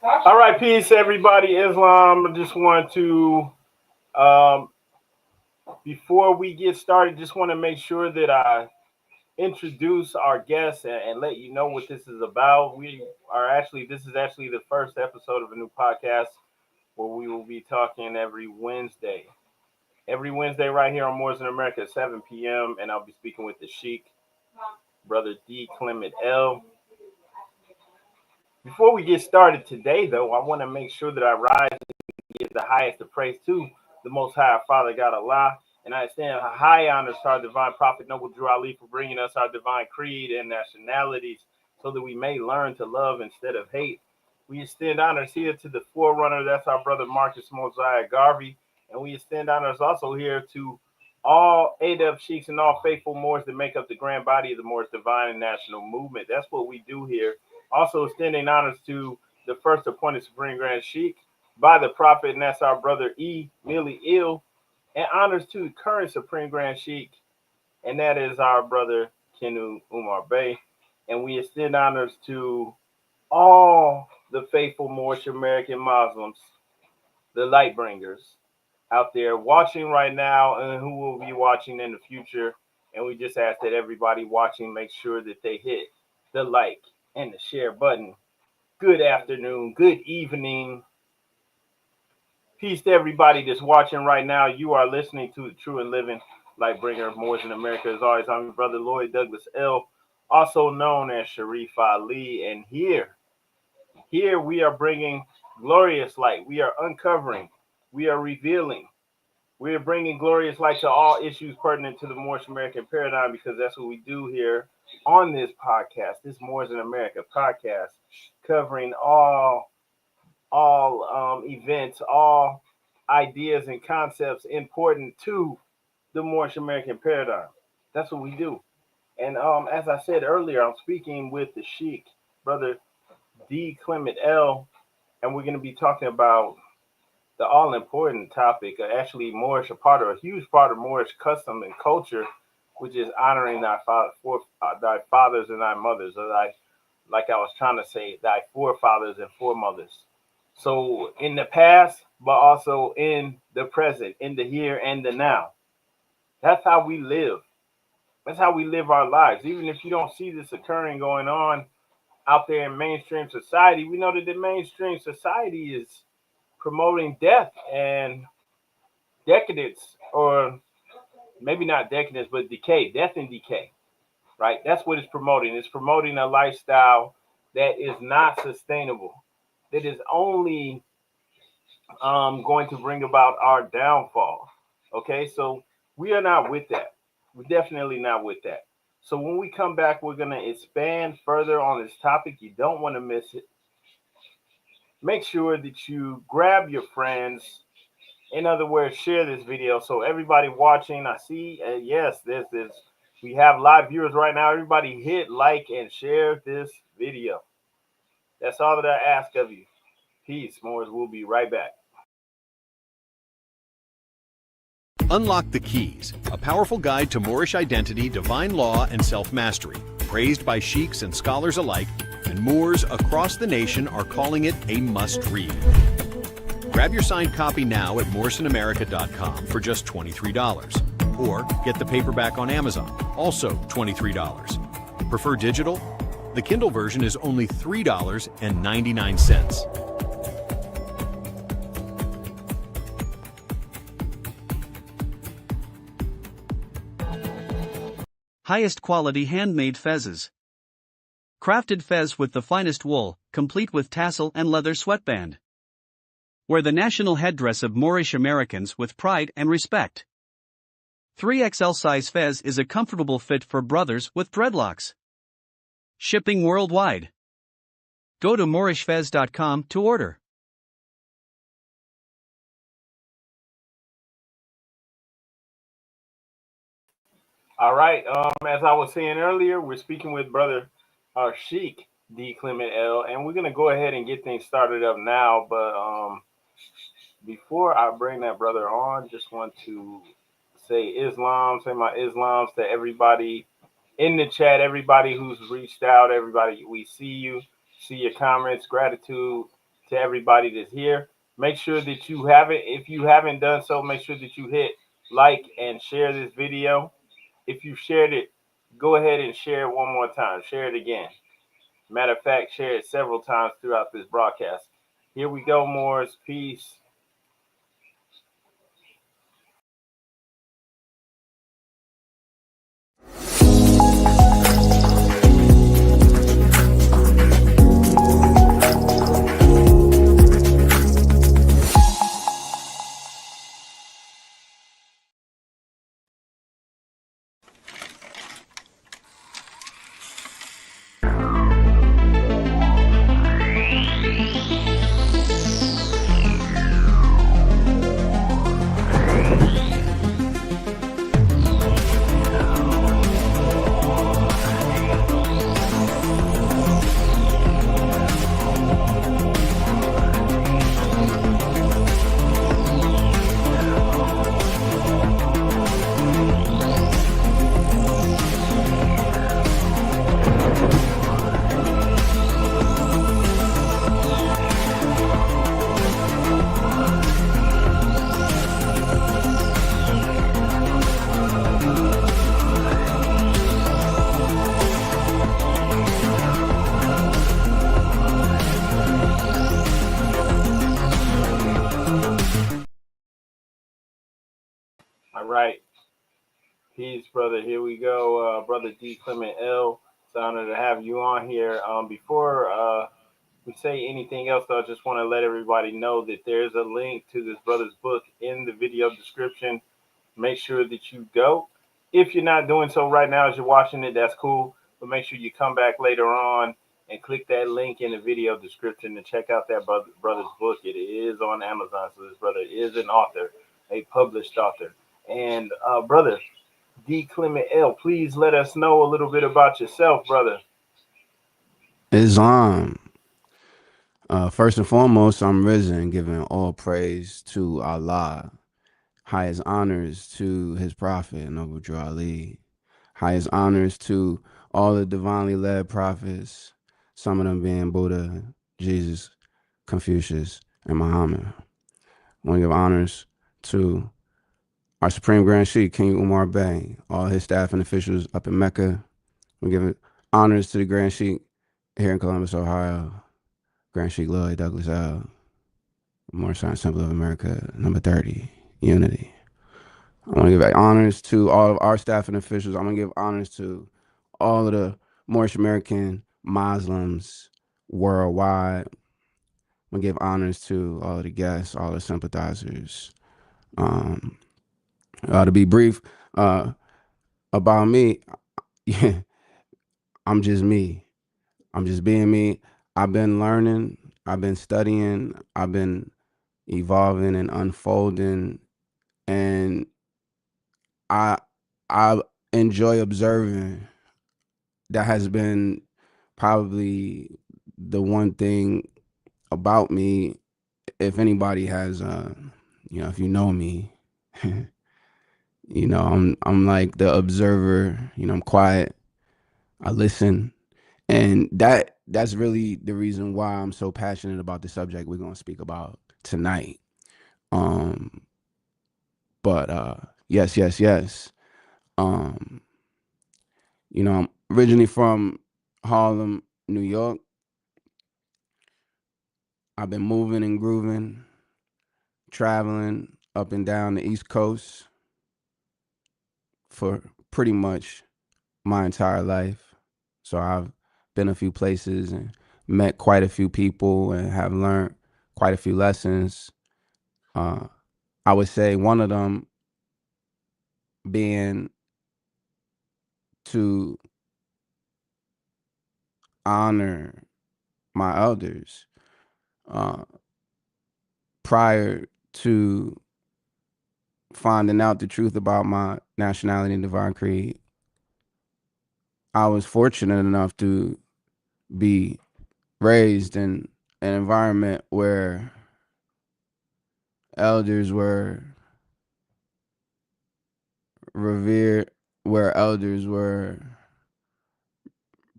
All right, peace, everybody. Islam. I just want to, um, before we get started, just want to make sure that I introduce our guests and let you know what this is about. This is actually the first episode of a new podcast where we will be talking every Wednesday. Every Wednesday, right here on Moorish America at 7 p.m., and I'll be speaking with the Sheik, Brother D. Clement L. Before we get started today, though, I want to make sure that I rise and give the highest of praise to the Most High Father God Allah, and I extend high honors to our divine prophet Noble Drew Ali for bringing us our divine creed and nationalities so that we may learn to love instead of hate. We extend honors here to the forerunner, that's our brother Marcus Mosiah Garvey, and we extend honors also here to all ADEP Sheiks and all faithful Moors that make up the grand body of the Moorish Divine and National Movement. That's what we do here. Also extending honors to the first appointed Supreme Grand Sheik by the Prophet, and that's our brother E. Millie Ill, and honors to the current Supreme Grand Sheik, and that is our brother Kenu Umar Bey. And we extend honors to all the faithful Moorish American Muslims, the light bringers out there watching right now and who will be watching in the future. And we just ask that everybody watching make sure that they hit the like and the share button. Good afternoon, good evening. Peace to everybody that's watching right now. You are listening to the True and Living Light Bringer of Moors in America. As always, I'm your brother Lloyd Douglas L., also known as Sharif Ali. And here we are bringing glorious light. We are uncovering. We are revealing. We are bringing glorious light to all issues pertinent to the Moorish American paradigm, because that's what we do here on this podcast, this Moors in America podcast, covering all events, all ideas and concepts important to the Moorish American paradigm. That's what we do. And as I said earlier, I'm speaking with the Sheik, Brother D. Clement L., and we're going to be talking about the all-important topic, actually Moorish, a huge part of Moorish custom and culture, which is honoring thy fathers and thy mothers, or like I was trying to say, thy forefathers and foremothers. So in the past, but also in the present, in the here and the now. That's how we live. That's how we live our lives. Even if you don't see this occurring going on out there in mainstream society, we know that the mainstream society is promoting death and decadence, or maybe not decadence, but decay, death and decay, right? That's what it's promoting. It's promoting a lifestyle that is not sustainable, that is only going to bring about our downfall. Okay, so we are not with that. We're definitely not with that. So when we come back, we're going to expand further on this topic. You don't want to miss it. Make sure that you grab your friends. In other words, share this video. So everybody watching, I see, yes, we have live viewers right now. Everybody hit like and share this video. That's all that I ask of you. Peace, Moors. We'll be right back. Unlock the Keys, a powerful guide to Moorish identity, divine law, and self-mastery. Praised by sheiks and scholars alike, and Moors across the nation are calling it a must-read. Grab your signed copy now at moorishinamerica.com for just $23. Or get the paperback on Amazon, also $23. Prefer digital? The Kindle version is only $3.99. Highest quality handmade fezzes. Crafted fez with the finest wool, complete with tassel and leather sweatband. Wear the national headdress of Moorish Americans with pride and respect. 3XL size fez is a comfortable fit for brothers with dreadlocks. Shipping worldwide. Go to moorishfez.com to order. All right. As I was saying earlier, we're speaking with Brother Sheik D. Clement L., and we're going to go ahead and get things started up now. But before I bring that brother on, just want to say my Islams to everybody in the chat, everybody who's reached out, everybody, we see you, see your comments, gratitude, to everybody that's here. Make sure that you haven't, if you haven't done so, make sure that you hit like and share this video. If you shared it, go ahead and share it one more time. Share it again. Matter of fact, share it several times throughout this broadcast. Here we go, Moors. Peace. All right. Peace, brother. Here we go. Brother D. Clement L. It's an honor to have you on here. Before we say anything else, though, I just want to let everybody know that there's a link to this brother's book in the video description. Make sure that you go. If you're not doing so right now as you're watching it, that's cool. But make sure you come back later on and click that link in the video description to check out that brother's book. It is on Amazon. So this brother is an author, a published author. And brother D. Clement L., please let us know a little bit about yourself, brother. Islam. First and foremost, I'm risen, giving all praise to Allah. Highest honors to his prophet, Noble Drew Ali. Highest honors to all the divinely led prophets, some of them being Buddha, Jesus, Confucius, and Muhammad. I want to give honors to our Supreme Grand Sheik, King Umar Bey, all his staff and officials up in Mecca. We give honors to the Grand Sheik here in Columbus, Ohio, Grand Sheik Lloyd Douglas L., Moorish Symbol of America, number 30, Unity. I want to give honors to all of our staff and officials. I'm going to give honors to all of the Moorish American Muslims worldwide. I'm going to give honors to all of the guests, all the sympathizers. To be brief, about me, yeah, I'm just me. I'm just being me. I've been learning. I've been studying. I've been evolving and unfolding, and I enjoy observing. That has been probably the one thing about me. If anybody has, if you know me, I'm like the observer. I'm quiet. I listen, and that's really the reason why I'm so passionate about the subject we're gonna speak about tonight. But yes. I'm originally from Harlem, New York. I've been moving and grooving, traveling up and down the East Coast for pretty much my entire life. So I've been a few places and met quite a few people and have learned quite a few lessons. I would say one of them being to honor my elders. Prior to finding out the truth about my nationality and divine creed, I was fortunate enough to be raised in an environment where elders were revered, where elders were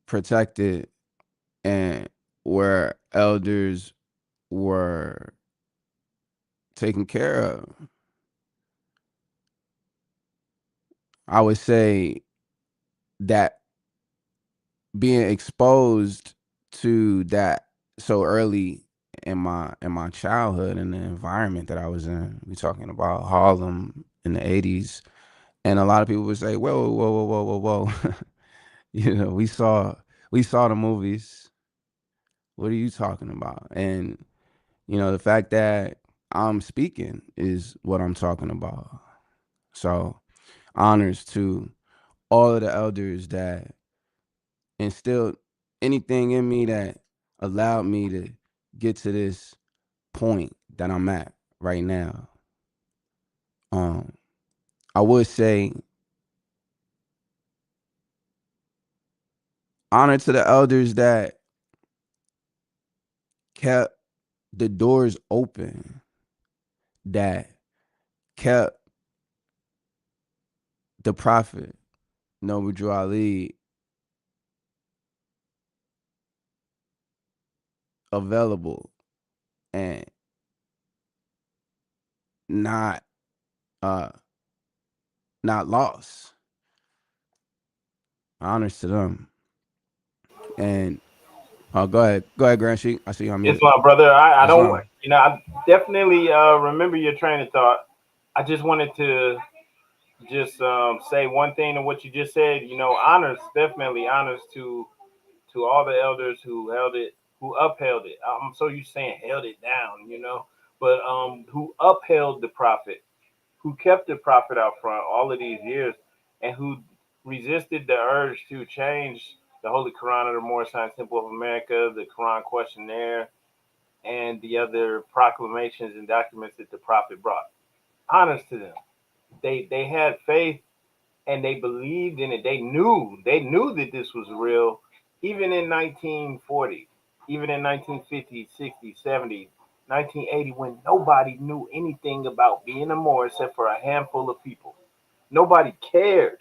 protected, and where elders were taken care of. I would say that being exposed to that so early in my childhood and the environment that I was in. We talking about Harlem in the 80s. And a lot of people would say, whoa, whoa, whoa, whoa, whoa, whoa. You know, we saw the movies. What are you talking about? And, you know, the fact that I'm speaking is what I'm talking about. So honors to all of the elders that instilled anything in me that allowed me to get to this point that I'm at right now. I would say honor to the elders that kept the doors open, that kept the prophet Noble Drew Ali available and not uh not lost. Honors to them. And go ahead, Grand Sheik. I see you on mute. Islam, brother. I don't, Islam. I definitely remember your train of thought. I just wanted to just say one thing to what you just said. Honors, definitely honors to all the elders who held it, who upheld it. I'm so used to saying held it down, but who upheld the prophet, who kept the prophet out front all of these years, and who resisted the urge to change the Holy Quran of the Moorish Temple of America, the Quran questionnaire, and the other proclamations and documents that the prophet brought. Honors to them. They had faith and they believed in it. They knew that this was real, even in 1940, even in 1950, 60, 70, 1980, when nobody knew anything about being a Moor except for a handful of people. Nobody cared.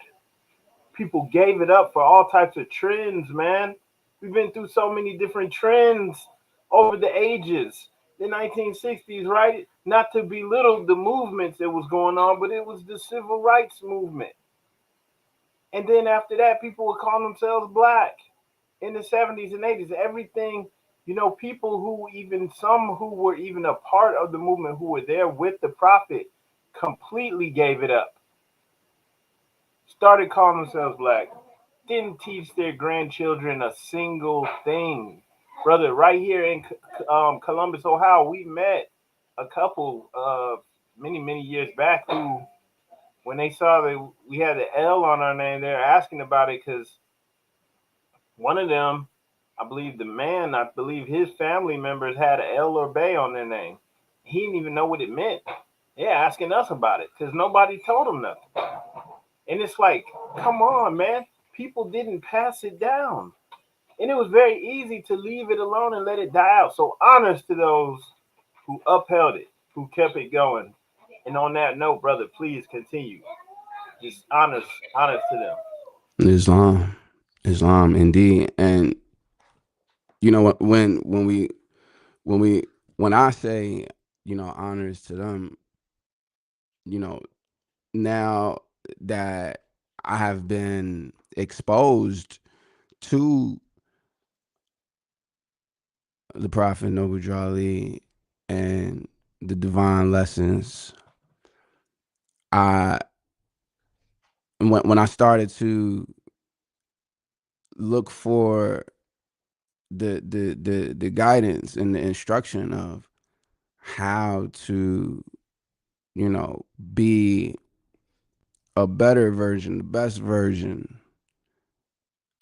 People gave it up for all types of trends, man. We've been through so many different trends over the ages. The 1960s, right? Not to belittle the movements that was going on, but it was the civil rights movement. And then after that, people would call themselves black in the 70s and 80s. Everything, people who even, some who were even a part of the movement, who were there with the prophet, completely gave it up. Started calling themselves black. Didn't teach their grandchildren a single thing. Brother, right here in Columbus, Ohio, we met a couple many, many years back who, when they saw that we had the L on our name, they're asking about it because one of them, I believe his family members had a L or Bay on their name. He didn't even know what it meant. Yeah, asking us about it because nobody told him nothing. And it's like, come on, man. People didn't pass it down. And it was very easy to leave it alone and let it die out. So honors to those who upheld it, who kept it going. And on that note, brother, please continue. Just honors to them. Islam. Islam indeed. And you know what, when we when I say, honors to them, you know, now that I have been exposed to the Prophet Noble Drew Ali and the divine lessons, I when I started to look for the guidance and the instruction of how to, be a better version, the best version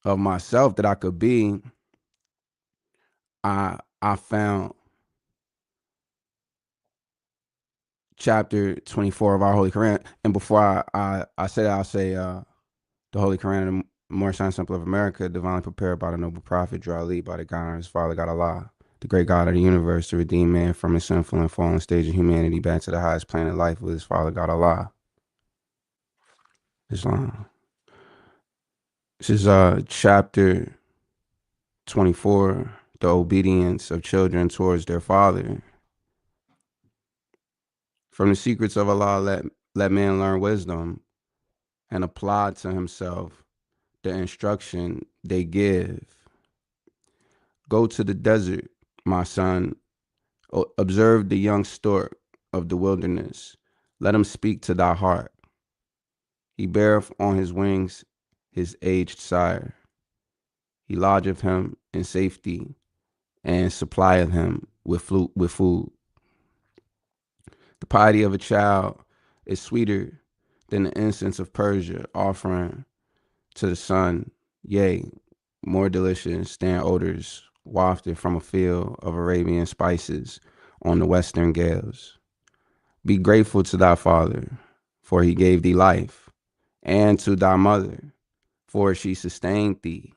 of myself that I could be, I found chapter 24 of our Holy Quran. And before I say that, I'll say the Holy Quran and the Moorish Temple of America, divinely prepared by the noble prophet Drew Ali, by the God of his father God Allah, the great God of the universe, to redeem man from his sinful and fallen stage of humanity back to the highest plane of life with his father God Allah. Islam. This is chapter 24. the obedience of children towards their father. From the secrets of Allah, let man learn wisdom and apply to himself the instruction they give. Go to the desert, my son. Observe the young stork of the wilderness. Let him speak to thy heart. He beareth on his wings his aged sire. He lodgeth him in safety and supplieth him with food. The piety of a child is sweeter than the incense of Persia offering to the sun, yea, more delicious than odors wafted from a field of Arabian spices on the western gales. Be grateful to thy father, for he gave thee life, and to thy mother, for she sustained thee.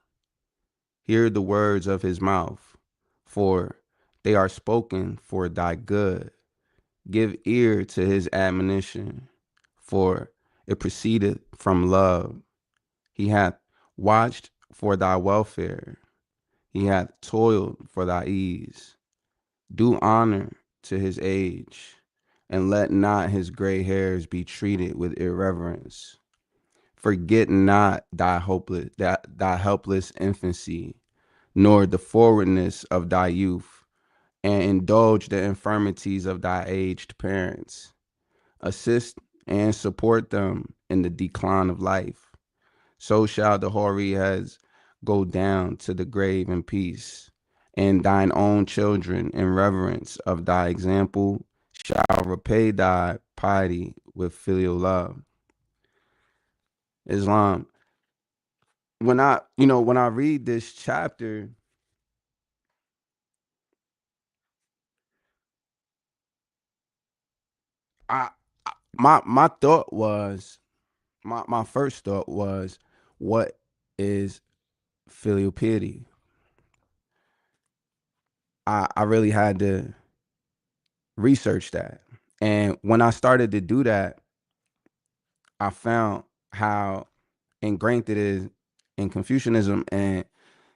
Hear the words of his mouth, for they are spoken for thy good. Give ear to his admonition, for it proceedeth from love. He hath watched for thy welfare. He hath toiled for thy ease. Do honor to his age, and let not his gray hairs be treated with irreverence. Forget not thy helpless infancy, nor the forwardness of thy youth, and indulge the infirmities of thy aged parents. Assist and support them in the decline of life. So shall the hoary heads go down to the grave in peace, and thine own children in reverence of thy example shall repay thy piety with filial love. Islam. When I read this chapter, I my thought was my first thought was, what is filial piety? I really had to research that. And when I started to do that, I found how ingrained it is in Confucianism, and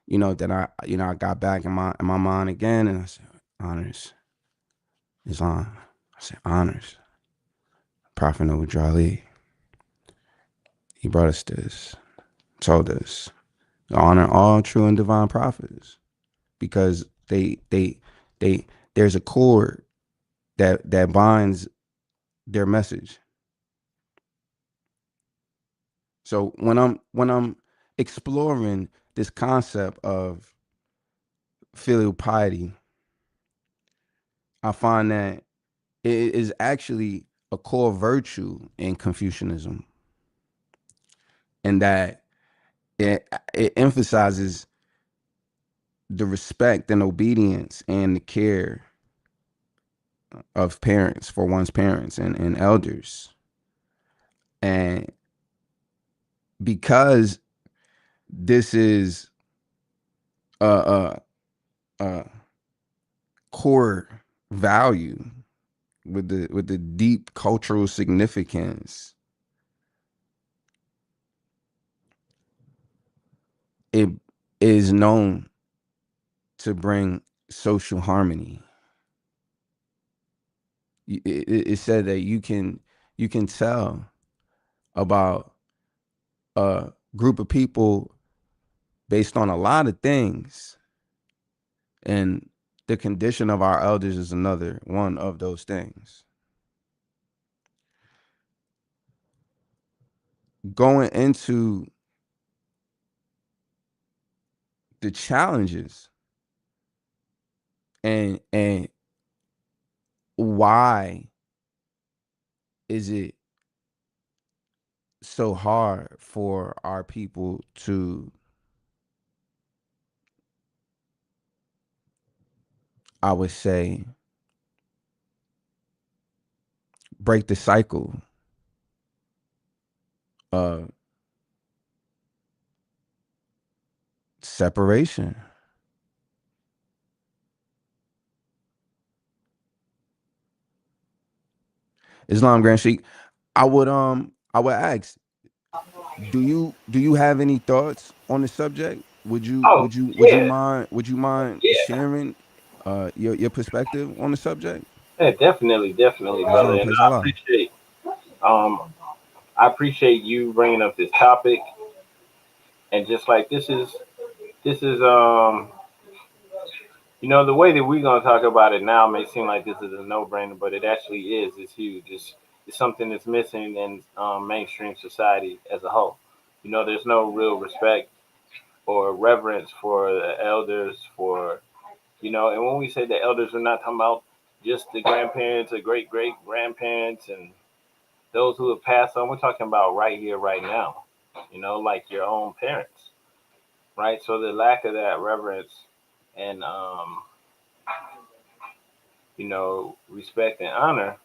that I got back in my mind again, and I said, honors Islam. I said, honors Prophet Noble Jali. He brought us this, told us to honor all true and divine prophets, because they there's a cord that binds their message. So when I'm exploring this concept of filial piety, I find that it is actually a core virtue in Confucianism, and that it emphasizes the respect and obedience and the care of parents for one's parents and elders. And because this is a, a core value with the deep cultural significance, it is known to bring social harmony. It said that you can tell about a group of people based on a lot of things, and the condition of our elders is another one of those things. Going into the challenges and why is it so hard for our people to, I would say, break the cycle of separation? Islam Grand Sheik, I would ask, do you have any thoughts on the subject? would you Oh would you would you yeah, mind would you mind yeah, sharing your perspective on the subject? yeah, definitely, definitely, brother. Islam, And praise Allah. um I appreciate you bringing up this topic. And just like this is the way that we're gonna talk about it now may seem like this is a no-brainer, but it actually is. It's huge. It's something that's missing in mainstream society as a whole. There's no real respect or reverence for the elders, and when we say the elders, we're not talking about just the grandparents or great great grandparents and those who have passed on. We're talking about right here, right now. Like your own parents, right? So the lack of that reverence and respect and honor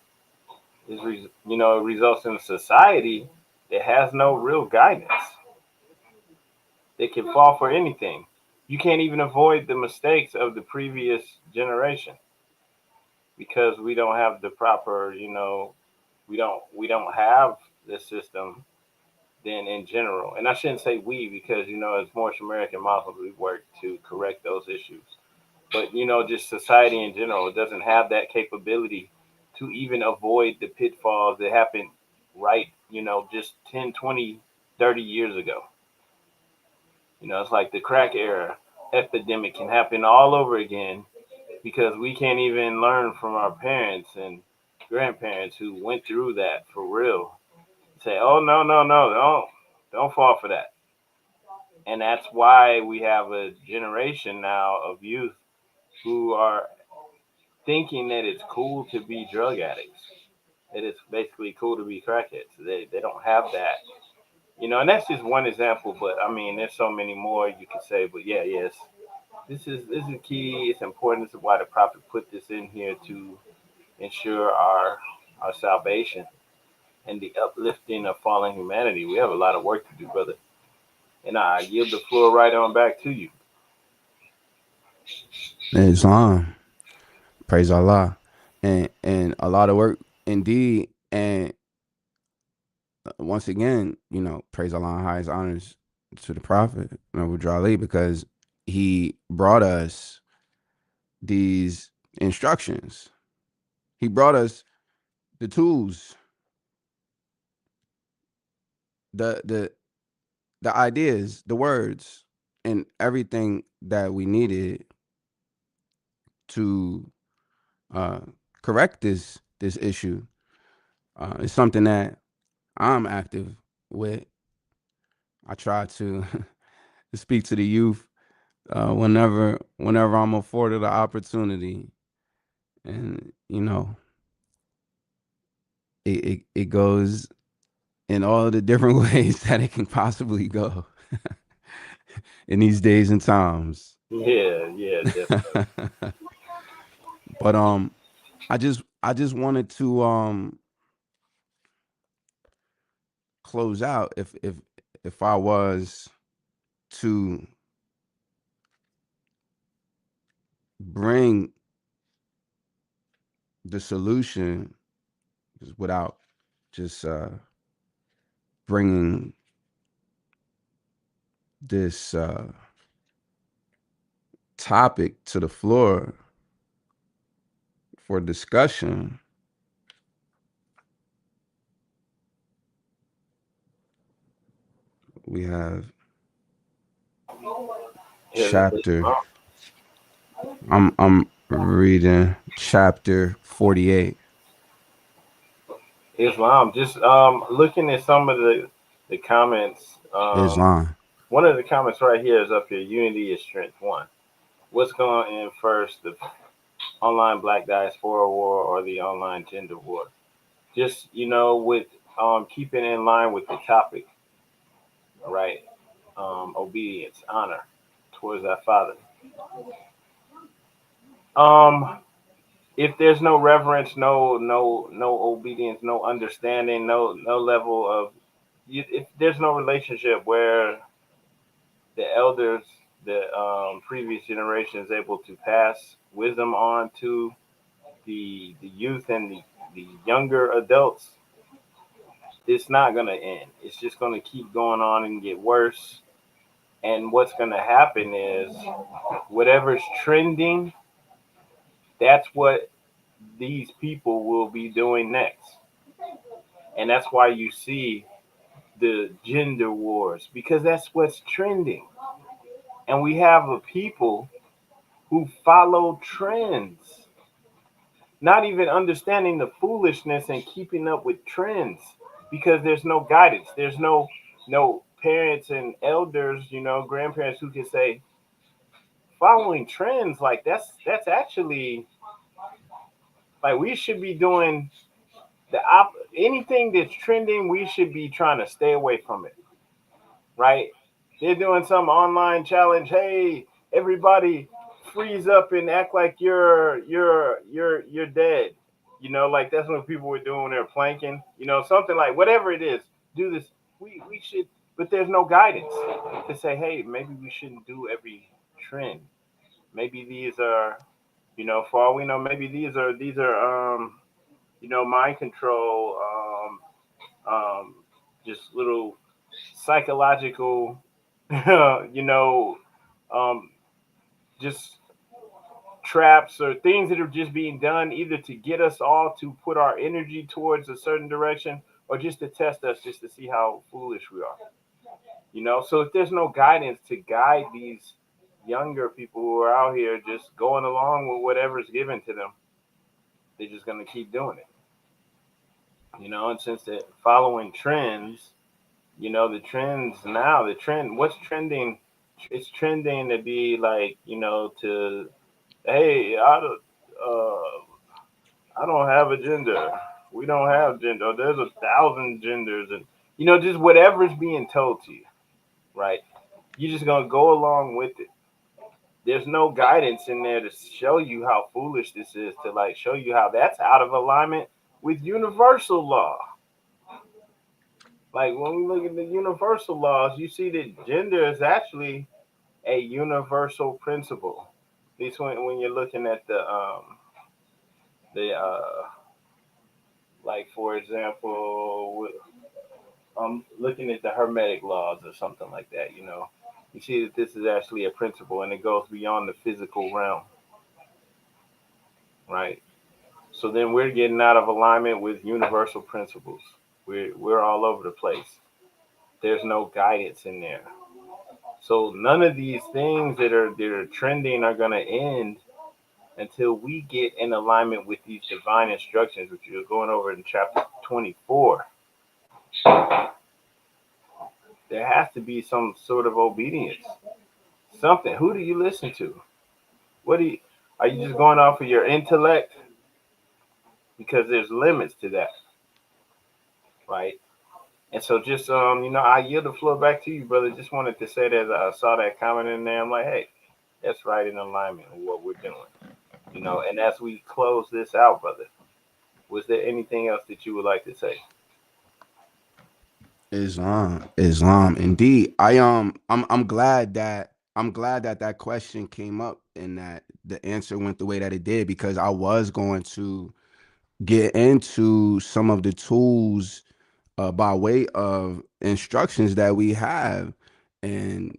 results in a society that has no real guidance. They can fall for anything. You can't even avoid the mistakes of the previous generation because we don't have the proper, we don't have the system then in general. And I shouldn't say we because as Moorish American Muslims we work to correct those issues. But just society in general, it doesn't have that capability to even avoid the pitfalls that happened right, just 10, 20, 30 years ago. It's like the crack era epidemic can happen all over again because we can't even learn from our parents and grandparents who went through that for real. Say, oh no, no, no, don't fall for that. And that's why we have a generation now of youth who are thinking that it's cool to be drug addicts. That it's basically cool to be crackheads. They don't have that. And that's just one example, but I mean there's so many more you could say. But yeah, yes. This is key. It's important. This is why the prophet put this in here to ensure our salvation and the uplifting of fallen humanity. We have a lot of work to do, brother. And I yield the floor right on back to you. Islam, praise Allah, and a lot of work indeed. And once again, praise Allah and highest honors to the Prophet Noble Ali, because he brought us these instructions. He brought us the tools, the the the ideas, the words, and everything that we needed to uh, correct this issue. It's something that I'm active with. I try to speak to the youth whenever I'm afforded the opportunity, and it goes in all the different ways that it can possibly go in these days and times. Yeah, yeah, definitely. But I just wanted to close out, if I was to bring the solution without just bringing this topic to the floor for discussion. We have Yeah, chapter. I'm reading chapter 48. Islam. Just looking at some of the comments. Islam. One of the comments right here is up here. Unity is strength. One. What's going in first? The online Black diaspora war or the online gender war? Just with keeping in line with the topic, right? Obedience, honor towards our Father. Um, if there's no reverence, no obedience, no understanding, no level of, if there's no relationship where the elders, the previous generation is able to pass wisdom on to the youth and the younger adults, it's not gonna end. It's just gonna keep going on and get worse. And what's going to happen is whatever's trending, that's what these people will be doing next. And that's why you see the gender wars, because that's what's trending. And we have a people who follow trends, not even understanding the foolishness and keeping up with trends, because there's no guidance. There's no parents and elders, grandparents who can say following trends, like that's actually, like, we should be doing anything that's trending, we should be trying to stay away from it, right? They're doing some online challenge. Hey, everybody, freeze up and act like you're dead. Like that's what people were doing when they're planking. Something like whatever it is. Do this. We should, but there's no guidance to say, hey, maybe we shouldn't do every trend. Maybe these are, for all we know, maybe these are mind control, um, just little psychological, you know, um, just traps or things that are just being done either to get us all to put our energy towards a certain direction or just to test us, just to see how foolish we are. So if there's no guidance to guide these younger people who are out here just going along with whatever's given to them, they're just going to keep doing it. And since they're following trends, the trends now, what's trending, it's trending to be like, to, hey, I don't have a gender. We don't have gender. There's 1,000 genders, and just whatever's being told to you, right? You're just gonna go along with it. There's no guidance in there to show you how foolish this is, to like show you how that's out of alignment with universal law. Like when we look at the universal laws, you see that gender is actually a universal principle. At least when you're looking at the like for example, looking at the Hermetic laws or something like that. You see that this is actually a principle and it goes beyond the physical realm, right? So then we're getting out of alignment with universal principles. We're all over the place. There's no guidance in there. So none of these things that are trending are going to end until we get in alignment with these divine instructions, which you're going over in chapter 24. There has to be some sort of obedience. Something. Who do you listen to? What do you Are you just going off of your intellect? Because there's limits to that, right? And so just I yield the floor back to you, brother. Just wanted to say that I saw that comment in there. I'm like, hey, that's right in alignment with what we're doing. And as we close this out, brother, was there anything else that you would like to say? Islam. Indeed, I'm glad that that question came up and that the answer went the way that it did, because I was going to get into some of the tools by way of instructions that we have, and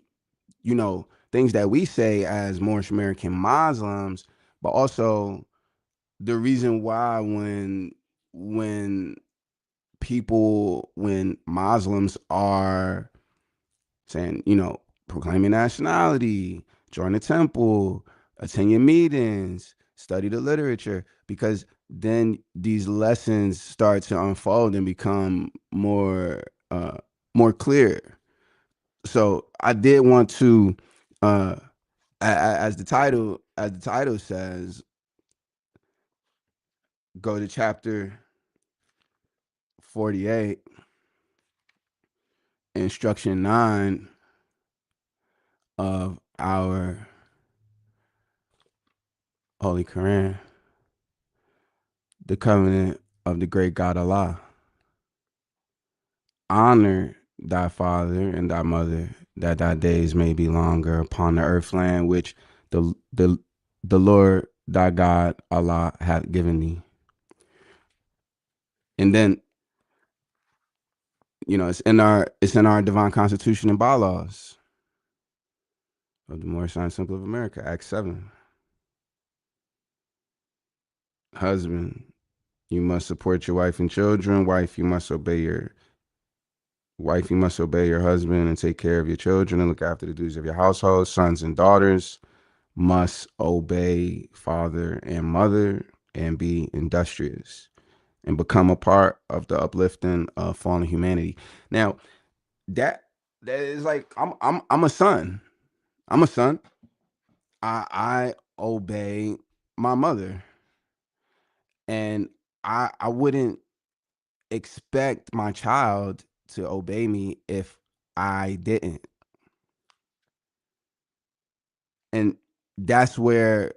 things that we say as Moorish American Muslims, but also the reason why when when Muslims are saying, proclaiming nationality, join the temple, attend your meetings, study the literature, because then these lessons start to unfold and become more clear. So I did want to, uh, as the title says, go to chapter 48, instruction 9 of our Holy Quran, the covenant of the great God Allah. Honor thy father and thy mother, that thy days may be longer upon the earth land which the the the Lord thy God Allah hath given thee. And then, it's in our divine constitution and bylaws. of the Moorish Simple of America, Acts 7. Husband, you must support your wife and children. Wife, you must obey your husband and take care of your children and look after the duties of your household. Sons and daughters must obey father and mother and be industrious and become a part of the uplifting of fallen humanity. Now, that is like I'm a son. I'm a son. I obey my mother, and I wouldn't expect my child to obey me if I didn't. And that's where,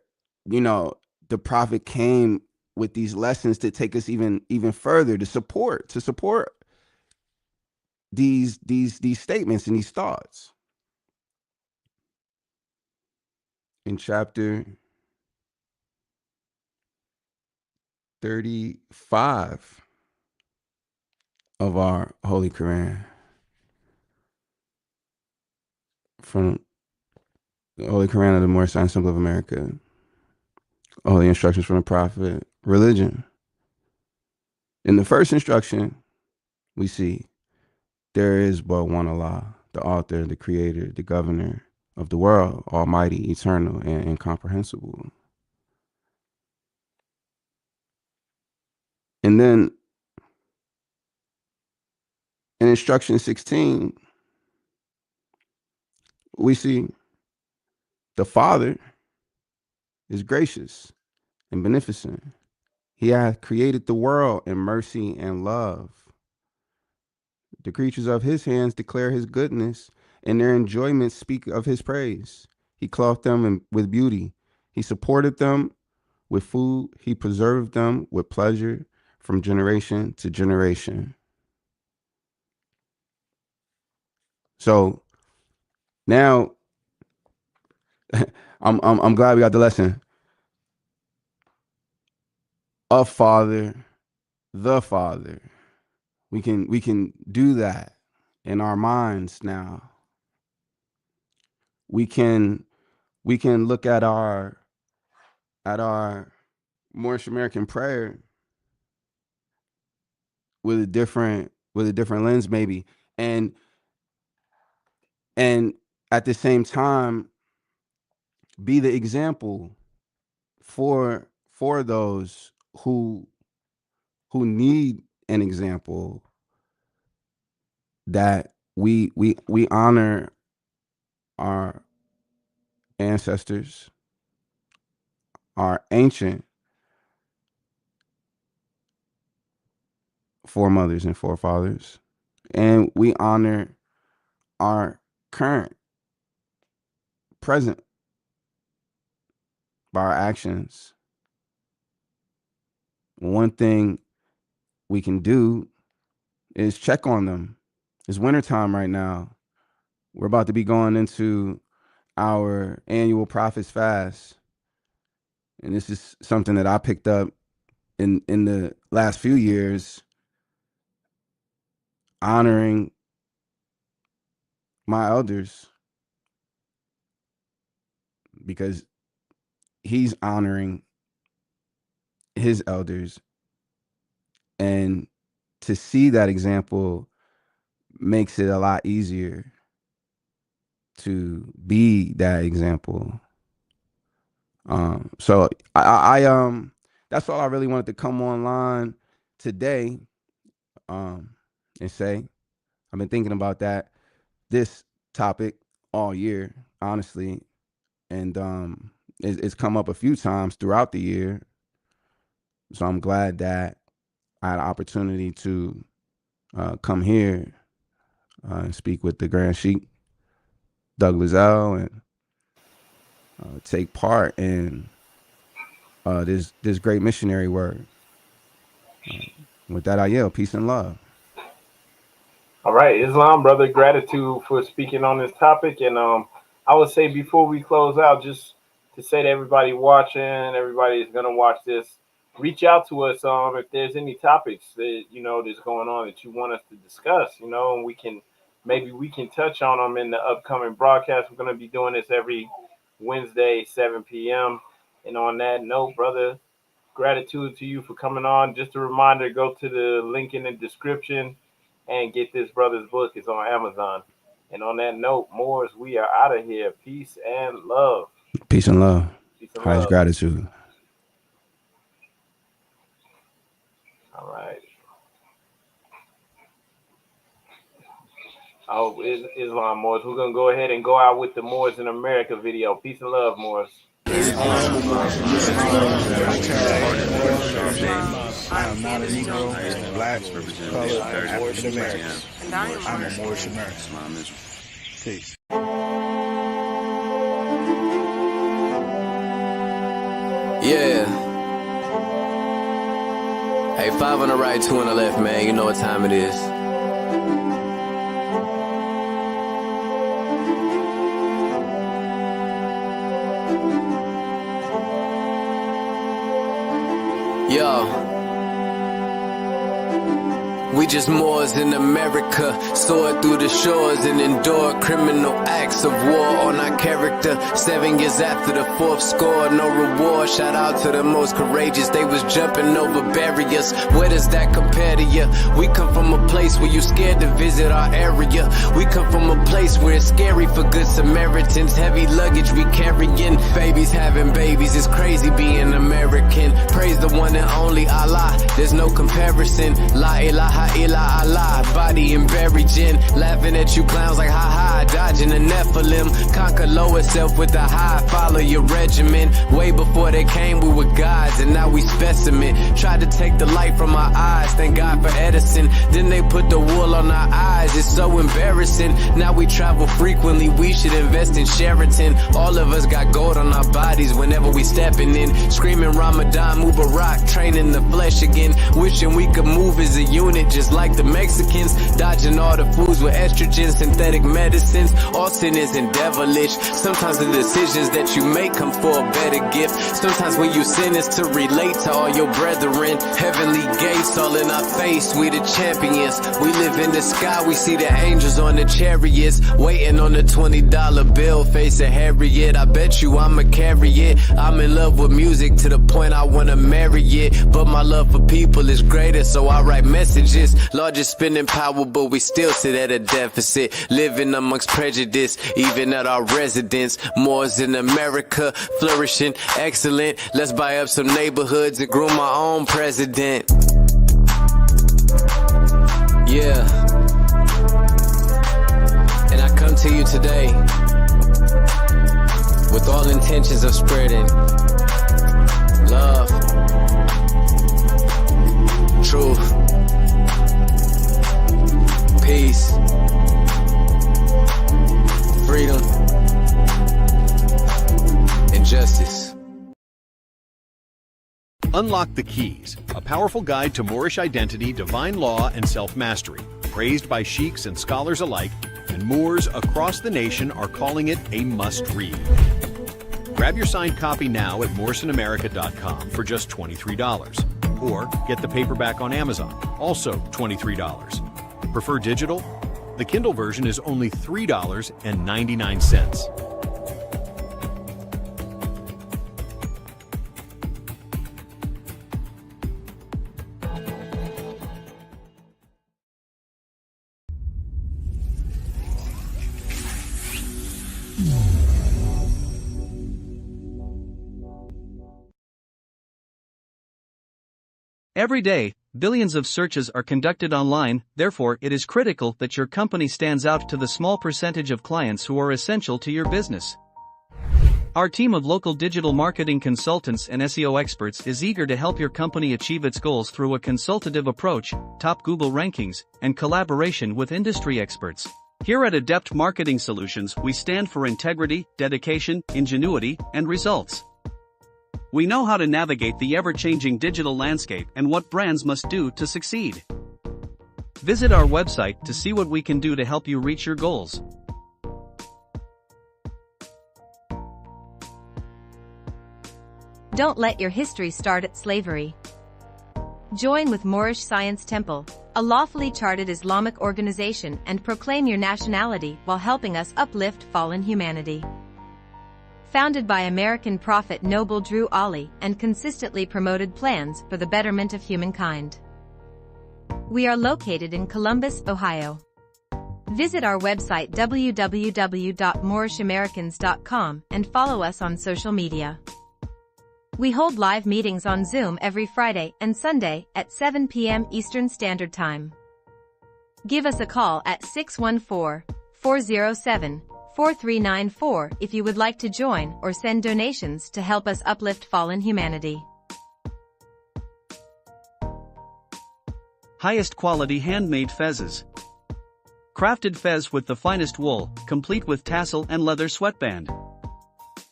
you know, the prophet came with these lessons to take us even further, to support these statements and these thoughts. In chapter 35 of our Holy Quran, from the Holy Quran of the Moorish Simple of America, Holy Instructions from the Prophet, religion. In the first instruction, we see there is but one Allah, the author, the creator, the governor of the world, almighty, eternal, and incomprehensible. And then in instruction 16, we see the Father is gracious and beneficent. He hath created the world in mercy and love. The creatures of his hands declare his goodness, and their enjoyments speak of his praise. He clothed them with beauty. He supported them with food. He preserved them with pleasure from generation to generation. So now I'm glad we got the lesson of Father, the Father. We can do that in our minds now. We can look at our Moorish American prayer with a different lens, maybe, and at the same time be the example for those who need an example, that we honor our ancestors, our ancient foremothers and forefathers, and we honor our current present by our actions. One thing we can do is check on them. It's wintertime right now. We're about to be going into our annual Prophets Fast. And this is something that I picked up in the last few years, honoring my elders, because he's honoring his elders. And to see that example makes it a lot easier to be that example. So I that's all I really wanted to come online today, and say. I've been thinking about this topic all year, honestly, and it's come up a few times throughout the year. So I'm glad that I had an opportunity to come here and speak with the Grand Sheik Douglas L, and take part in this great missionary work. With that, I yell peace and love. All right, Islam, brother, gratitude for speaking on this topic. And I would say before we close out, just to say to everybody watching, everybody is gonna watch this, reach out to us if there's any topics that that's going on that you want us to discuss, and we can maybe we can touch on them in the upcoming broadcast. We're going to be doing this every Wednesday, 7 p.m. And on that note, brother, gratitude to you for coming on. Just a reminder, go to the link in the description and get this brother's book. It's on Amazon. And on that note, Moors, we are out of here. Peace and love. Peace and love. Peace and Highest love. gratitude. All right. Oh, Islam Moors. We're going to go ahead and go out with the Moors in America video. Peace and love, Moors. I am not a Negro, Black, colored, African American. I'm a Moorish American. Peace. Yeah. Hey, 5 on the right, 2 on the left, man. You know what time it is. Yo. We just Moors in America, soared through the shores and endured criminal acts of war on our character. 7 years after the 4th score, no reward. Shout out to the most courageous, they was jumping over barriers. Where does that compare to you? We come from a place where you scared to visit our area. We come from a place where it's scary for good Samaritans. Heavy luggage we carrying, babies having babies. It's crazy being American. Praise the one and only Allah, there's no comparison. La ilaha illa Allah, body and buried gin. Laughing at you clowns like ha-ha, dodging the Nephilim. Conquer lower self with the high, follow your regimen. Way before they came we were gods and now we specimen. Tried to take the light from our eyes, thank God for Edison. Then they put the wool on our eyes, it's so embarrassing. Now we travel frequently, we should invest in Sheraton. All of us got gold on our bodies whenever we stepping in. Screaming Ramadan, Mubarak, training the flesh again. Wishing we could move as a unit just like the Mexicans. Dodging all the foods with estrogen, synthetic medicines. All sin isn't devilish. Sometimes the decisions that you make come for a better gift. Sometimes when you sin is to relate to all your brethren. Heavenly gates all in our face, we the champions. We live in the sky, we see the angels on the chariots. Waiting on the $20 bill, face a Harriet. I bet you I'ma carry it. I'm in love with music to the point I wanna marry it. But my love for people is greater, so I write messages. Largest spending power, but we still sit at a deficit. Living amongst prejudice, even at our residence. Moors in America, flourishing, excellent. Let's buy up some neighborhoods and groom our own president. Yeah. And I come to you today with all intentions of spreading love, truth, peace, freedom, and justice. Unlock the Keys, a powerful guide to Moorish identity, divine law, and self-mastery. Praised by sheiks and scholars alike, and Moors across the nation are calling it a must-read. Grab your signed copy now at MoorishinAmerica.com for just $23. Or get the paperback on Amazon, also $23. Prefer digital? The Kindle version is only $3.99. Every day, billions of searches are conducted online, therefore it is critical that your company stands out to the small percentage of clients who are essential to your business. Our team of local digital marketing consultants and SEO experts is eager to help your company achieve its goals through a consultative approach, top Google rankings, and collaboration with industry experts. Here at Adept Marketing Solutions, we stand for integrity, dedication, ingenuity, and results. We know how to navigate the ever-changing digital landscape and what brands must do to succeed. Visit our website to see what we can do to help you reach your goals. Don't let your history start at slavery. Join with Moorish Science Temple. a lawfully chartered Islamic organization, and proclaim your nationality while helping us uplift fallen humanity. Founded by American prophet Noble Drew Ali and consistently promoted plans for the betterment of humankind. We are located in Columbus, Ohio. Visit our website www.moorishamericans.com and follow us on social media. We hold live meetings on Zoom every Friday and Sunday at 7 p.m. Eastern Standard Time. Give us a call at 614-407-4394 if you would like to join or send donations to help us uplift fallen humanity. Highest quality handmade fezzes. Crafted fez with the finest wool, complete with tassel and leather sweatband.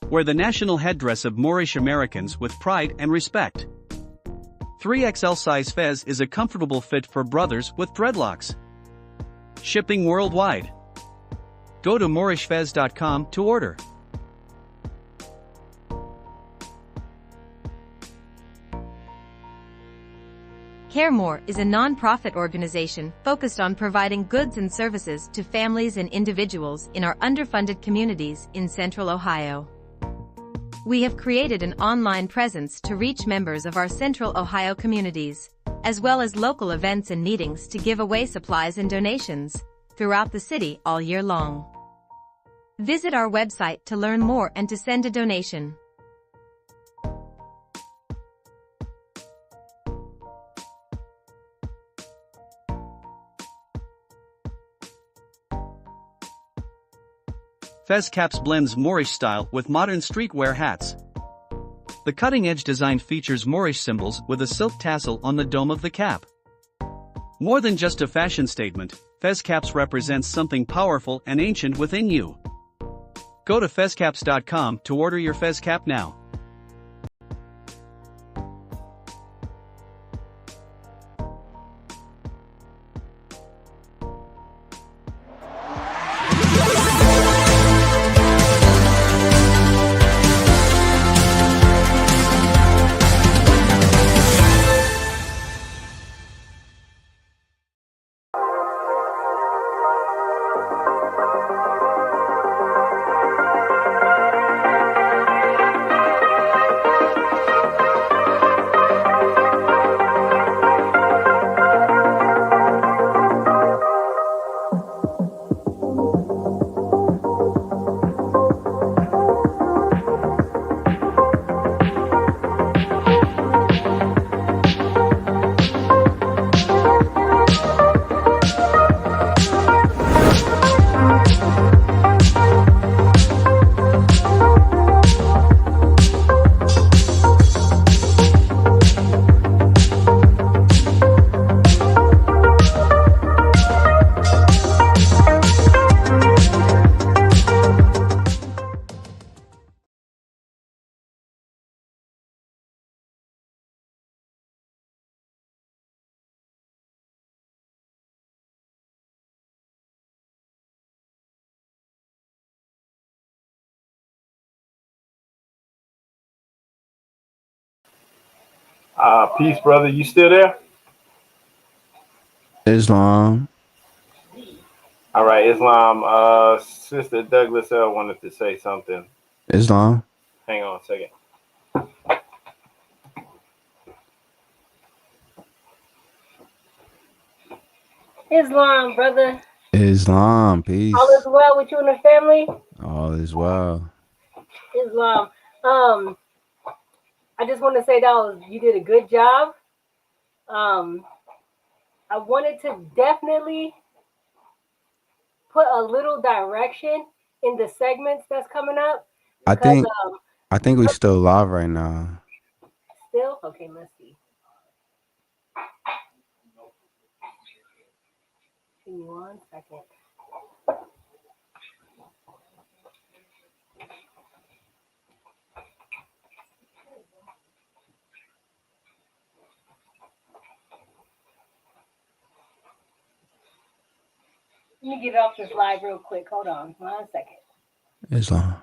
Wear the national headdress of Moorish Americans with pride and respect. 3XL size fez is a comfortable fit for brothers with dreadlocks. Shipping worldwide. Go to moorishfez.com to order. Care More is a non-profit organization focused on providing goods and services to families and individuals in our underfunded communities in Central Ohio. We have created an online presence to reach members of our Central Ohio communities, as well as local events and meetings to give away supplies and donations throughout the city all year long. Visit our website to learn more and to send a donation. Fez Caps blends Moorish style with modern streetwear hats. The cutting-edge design features Moorish symbols with a silk tassel on the dome of the cap. More than just a fashion statement, Fez Caps represents something powerful and ancient within you. Go to fezcaps.com to order your Fez Cap now. Peace, brother. You still there? Islam. All right, Islam. Sister Douglas L wanted to say something. Islam. Hang on a second. Islam, brother. Islam. Peace. All is well with you and the family? All is well. Islam. I just want to say you did a good job. I wanted to definitely put a little direction in the segments that's coming up. Because, I think we still live right now. Still? Okay, let's see. Give me 1 second. Let me get off this live real quick. Hold on 1 second. Islam.